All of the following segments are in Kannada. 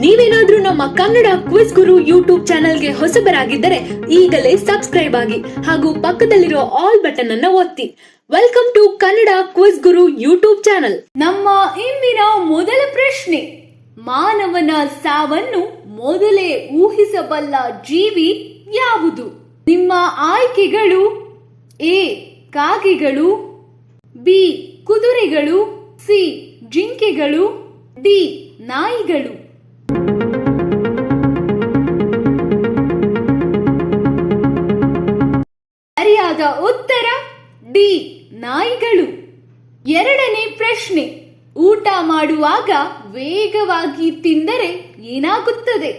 ನೀವೇನಾದ್ರೂ ನಮ್ಮ ಕನ್ನಡ ಕ್ವಿಜ್ ಗುರು ಯೂಟ್ಯೂಬ್ ಚಾನೆಲ್ಗೆ ಹೊಸಬರಾಗಿದ್ದರೆ ಈಗಲೇ ಸಬ್ಸ್ಕ್ರೈಬ್ ಆಗಿ ಹಾಗೂ ಪಕ್ಕದಲ್ಲಿರೋ ಆಲ್ ಬಟನ್ ಅನ್ನ ಒತ್ತಿ. Welcome to Kannada quiz Guru YouTube channel. ನಮ್ಮ ಇಂದಿನ ಮೊದಲ ಪ್ರಶ್ನೆ, ಮಾನವನ ಸಾವನ್ನು ಮೊದಲೇ ಊಹಿಸಬಲ್ಲ ಜೀವಿ ಯಾವುದು? ನಿಮ್ಮ ಆಯ್ಕೆಗಳು: ಎ ಕಾಗೆಗಳು, ಬಿ ಕುದುರೆಗಳು, ಸಿ ಜಿಂಕೆಗಳು, ಡಿ ನಾಯಿಗಳು. ಸರಿಯಾದ ಉತ್ತರ ಡಿ ನಾಯಿಗಳು. ಎರಡನೇ ಪ್ರಶ್ನೆ, ಊಟ ಮಾಡುವಾಗ ವೇಗವಾಗಿ ತಿಂದರೆ ಏನಾಗುತ್ತದೆ?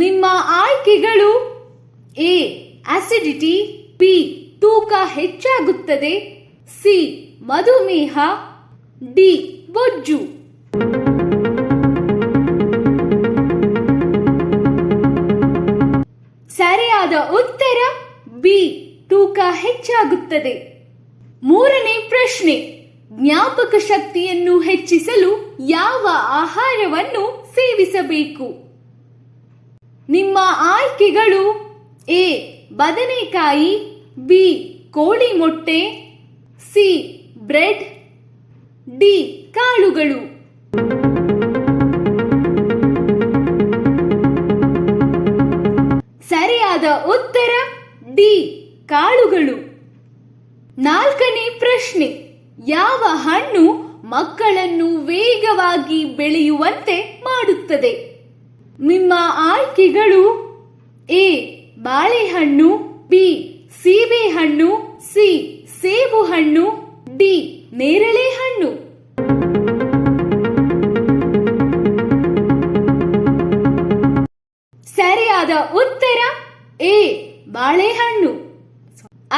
ನಿಮ್ಮ ಆಯ್ಕೆಗಳು: ಎ ಅಸಿಡಿಟಿ, ಬಿ ತೂಕ ಹೆಚ್ಚಾಗುತ್ತದೆ, ಸಿ ಮಧುಮೇಹ, ಡಿ ಬೊಜ್ಜು. ಸರಿಯಾದ ಉತ್ತರ ಬಿ ತೂಕ ಹೆಚ್ಚಾಗುತ್ತದೆ. ಮೂರನೇ ಪ್ರಶ್ನೆ, ಜ್ಞಾಪಕ ಶಕ್ತಿಯನ್ನು ಹೆಚ್ಚಿಸಲು ಯಾವ ಆಹಾರವನ್ನು ಸೇವಿಸಬೇಕು? ನಿಮ್ಮ ಆಯ್ಕೆಗಳು: ಎ ಬದನೆಕಾಯಿ, ಬಿ ಕೋಳಿ ಮೊಟ್ಟೆ, ಸಿ ಬ್ರೆಡ್, ಡಿ ಕಾಳುಗಳು. ಸರಿಯಾದ ಉತ್ತರ ಡಿ ಕಾಳುಗಳು. ನಾಲ್ಕನೇ ಪ್ರಶ್ನೆ, ಯಾವ ಹಣ್ಣು ಮಕ್ಕಳನ್ನು ವೇಗವಾಗಿ ಬೆಳೆಯುವಂತೆ ಮಾಡುತ್ತದೆ? ನಿಮ್ಮ ಆಯ್ಕೆಗಳು: ಎ ಬಾಳೆಹಣ್ಣು, ಬಿ ಸೀಬೆಹಣ್ಣು, ಸಿ ಸೇಬು ಹಣ್ಣು, ಡಿ ನೇರಳೆ ಹಣ್ಣು. ಸರಿಯಾದ ಉತ್ತರ ಎ ಬಾಳೆಹಣ್ಣು.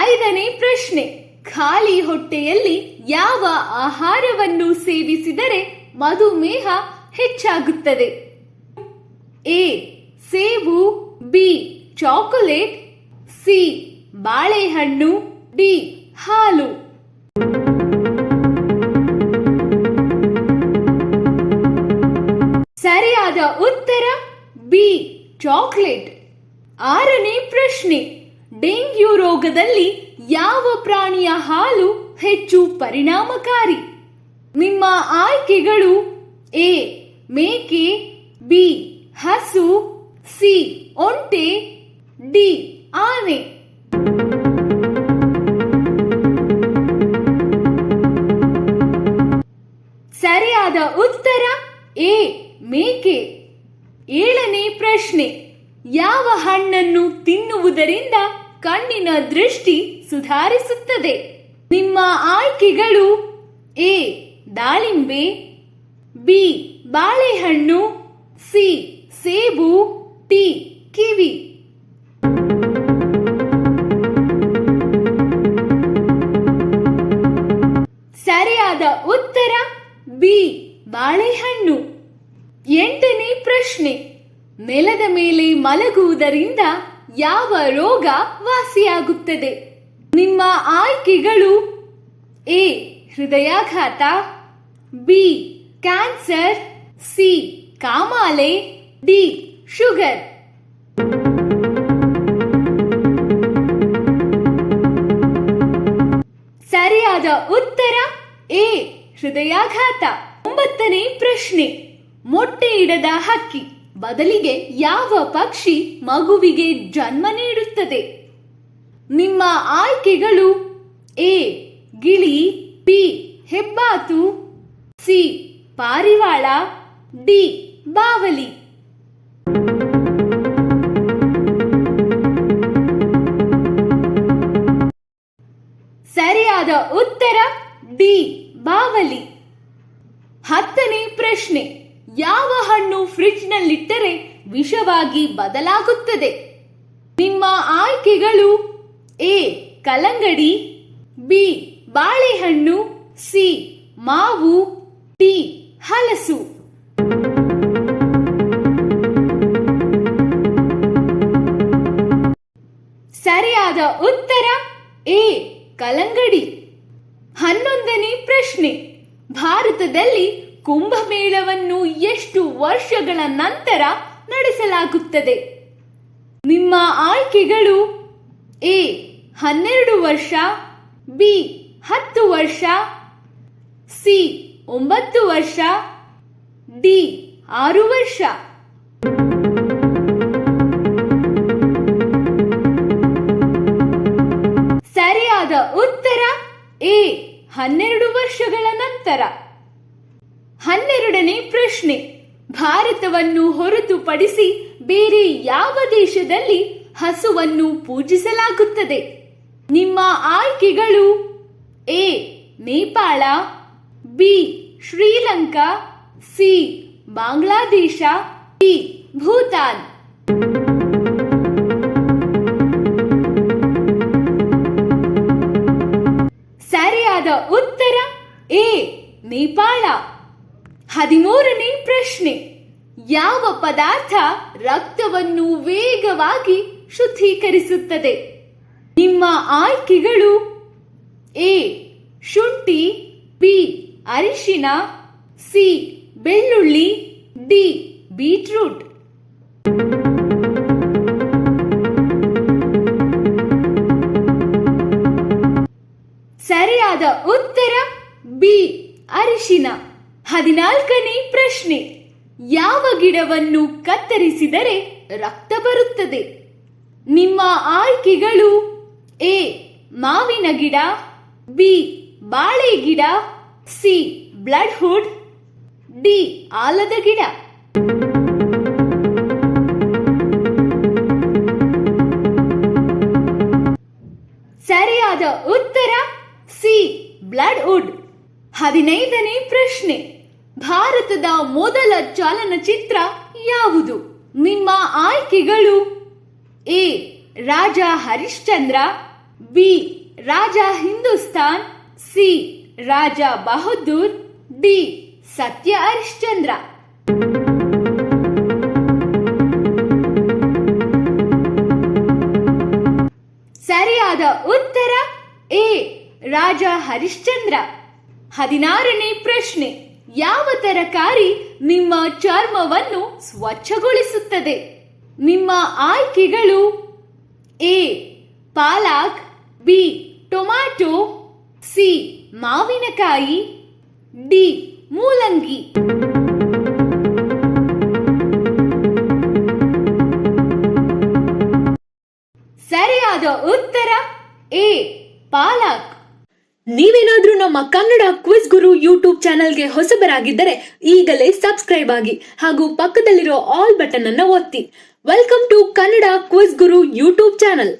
ಐದನೇ ಪ್ರಶ್ನೆ, ಖಾಲಿ ಹೊಟ್ಟೆಯಲ್ಲಿ ಯಾವ ಆಹಾರವನ್ನು ಸೇವಿಸಿದರೆ ಮಧುಮೇಹ ಹೆಚ್ಚಾಗುತ್ತದೆ? ಎ ಸೇಬು, ಬಿ ಚಾಕೊಲೇಟ್, ಸಿ ಬಾಳೆಹಣ್ಣು, ಡಿ ಹಾಲು. ಸರಿಯಾದ ಉತ್ತರ ಬಿ ಚಾಕೊಲೇಟ್. ಆರನೇ ಪ್ರಶ್ನೆ, ಡೆಂಗ್ಯೂ ರೋಗದಲ್ಲಿ ಯಾವ ಪ್ರಾಣಿಯ ಹಾಲು ಹೆಚ್ಚು ಪರಿಣಾಮಕಾರಿ? ನಿಮ್ಮ ಆಯ್ಕೆಗಳು: ಎ ಮೇಕೆ, ಬಿ ಹಸು, ಸಿ ಒಂಟೆ, ಡಿ ಆನೆ. ಸರಿಯಾದ ಉತ್ತರ ಎ ಮೇಕೆ. ಏಳನೇ ಪ್ರಶ್ನೆ, ಯಾವ ಹಣ್ಣನ್ನು ತಿನ್ನುವುದರಿಂದ ಕಣ್ಣಿನ ದೃಷ್ಟಿ ಸುಧಾರಿಸುತ್ತದೆ? ನಿಮ್ಮ ಆಯ್ಕೆಗಳು: ಎ ದಾಳಿಂಬೆ, ಬಿ ಬಾಳೆಹಣ್ಣು, ಸಿ ಸೇಬು, ಡಿ ಕಿವಿ. ಸರಿಯಾದ ಉತ್ತರ ಬಿ ಬಾಳೆಹಣ್ಣು. ಎಂಟನೇ ಪ್ರಶ್ನೆ, ನೆಲದ ಮೇಲೆ ಮಲಗುವುದರಿಂದ ಯಾವ ರೋಗ ವಾಸಿಯಾಗುತ್ತದೆ? ನಿಮ್ಮ ಆಯ್ಕೆಗಳು: ಎ ಹೃದಯಾಘಾತ, ಬಿ ಕ್ಯಾನ್ಸರ್, ಸಿ ಕಾಮಾಲೆ, ಡಿ ಶುಗರ್. ಸರಿಯಾದ ಉತ್ತರ ಎ ಹೃದಯಾಘಾತ. ಒಂಬತ್ತನೇ ಪ್ರಶ್ನೆ, ಮೊಟ್ಟೆ ಇಡದ ಹಕ್ಕಿ ಬದಲಿಗೆ ಯಾವ ಪಕ್ಷಿ ಮಗುವಿಗೆ ಜನ್ಮ ನೀಡುತ್ತದೆ? ನಿಮ್ಮ ಆಯ್ಕೆಗಳು: ಎ ಗಿಳಿ, ಬಿ ಹೆಬ್ಬಾತು, ಸಿ ಪಾರಿವಾಳ, ಡಿ ಬಾವಲಿ. ಸರಿಯಾದ ಉತ್ತರ ಡಿ ಬಾವಲಿ. ಹತ್ತನೇ ಪ್ರಶ್ನೆ, ಯಾವ ಹಣ್ಣು ಫ್ರಿಡ್ಜ್ನಲ್ಲಿಟ್ಟರೆ ವಿಷವಾಗಿ ಬದಲಾಗುತ್ತದೆ? ನಿಮ್ಮ ಆಯ್ಕೆಗಳು: ಎ ಕಲ್ಲಂಗಡಿ, ಬಿ ಬಾಳೆಹಣ್ಣು, ಸಿ ಮಾವು, ಡಿ ಹಲಸು. ಸರಿಯಾದ ಉತ್ತರ ಎ ಕಲ್ಲಂಗಡಿ. 11ನೇ ಪ್ರಶ್ನೆ, ಭಾರತದಲ್ಲಿ ಕುಂಭಮೇಳವನ್ನು ಎಷ್ಟು ಎಷ್ಟು ವರ್ಷಗಳ ನಂತರ ನಡೆಸಲಾಗುತ್ತದೆ? ನಿಮ್ಮ ಆಯ್ಕೆಗಳು: ಎ 12 ವರ್ಷ, ಬಿ 10 ವರ್ಷ, ಸಿ 9 ವರ್ಷ, ಡಿ 6 ವರ್ಷ. ಸರಿಯಾದ ಉತ್ತರ ಎ 12 ವರ್ಷಗಳ ನಂತರ. 12ನೇ ಪ್ರಶ್ನೆ: ಭಾರತವನ್ನು ಹೊರತುಪಡಿಸಿ ಬೇರೆ ಯಾವ ದೇಶದಲ್ಲಿ ಹಸುವನ್ನು ಪೂಜಿಸಲಾಗುತ್ತದೆ? ನಿಮ್ಮ ಆಯ್ಕೆಗಳು: A Nepal, B Sri Lanka, C Bangladesh, D Bhutan. ಸರಿಯಾದ ಉತ್ತರ ಎ ನೇಪಾಳ. 13ನೇ ಪ್ರಶ್ನೆ: ಯಾವ ಪದಾರ್ಥ ರಕ್ತವನ್ನು ವೇಗವಾಗಿ ಶುದ್ಧೀಕರಿಸುತ್ತದೆ? ನಿಮ್ಮ ಆಯ್ಕೆಗಳು: ಎ ಶುಂಠಿ, ಬಿ ಅರಿಶಿನ, ಸಿ ಬೆಳ್ಳುಳ್ಳಿ, ಡಿ ಬೀಟ್ರೂಟ್. ಸರಿಯಾದ ಉತ್ತರ ಬಿ ಅರಿಶಿನ. 14ನೇ ಪ್ರಶ್ನೆ: ಯಾವ ಗಿಡವನ್ನು ಕತ್ತರಿಸಿದರೆ ರಕ್ತ ಬರುತ್ತದೆ? ನಿಮ್ಮ ಆಯ್ಕೆಗಳು: ಎ ಮಾವಿನ ಗಿಡ, ಬಿ ಬಾಳೆ ಗಿಡ, ಸಿ ಬ್ಲಡ್ ಹುಡ್, ಡಿ ಆಲದ ಗಿಡ. ಸರಿಯಾದ ಉತ್ತರ ಸಿ ಬ್ಲಡ್ ವುಡ್. 15ನೇ ಪ್ರಶ್ನೆ: ಭಾರತದ ಮೊದಲ ಚಲನಚಿತ್ರ ಯಾವುದು? ನಿಮ್ಮ ಆಯ್ಕೆಗಳು: A Raja Harishchandra, B Raja Hindustan, C Raja Bahaddur, D Satya Harishchandra. ಸರಿಯಾದ ಉತ್ತರ ಎ ರಾಜ ಹರಿಶ್ಚಂದ್ರ. 16ನೇ ಪ್ರಶ್ನೆ: ಯಾವ ತರಕಾರಿ ನಿಮ್ಮ ಚರ್ಮವನ್ನು ಸ್ವಚ್ಛಗೊಳಿಸುತ್ತದೆ? ನಿಮ್ಮ ಆಯ್ಕೆಗಳು: A palak, B tomato, C ಮಾವಿನಕಾಯಿ, ಡಿ ಮೂಲಂಗಿ. ಸರಿಯಾದ ಉತ್ತರ ಎ ಪಾಲಕ್. ನೀವೇನಾದ್ರೂ ನಮ್ಮ ಕನ್ನಡ ಕ್ವಿಜ್ ಗುರು ಯೂಟ್ಯೂಬ್ ಚಾನೆಲ್ಗೆ ಹೊಸಬರಾಗಿದ್ದರೆ ಈಗಲೇ ಸಬ್ಸ್ಕ್ರೈಬ್ ಆಗಿ ಹಾಗೂ ಪಕ್ಕದಲ್ಲಿರೋ ಆಲ್ ಬಟನ್ ಅನ್ನು ಒತ್ತಿ. Welcome to Kannada quiz Guru YouTube channel.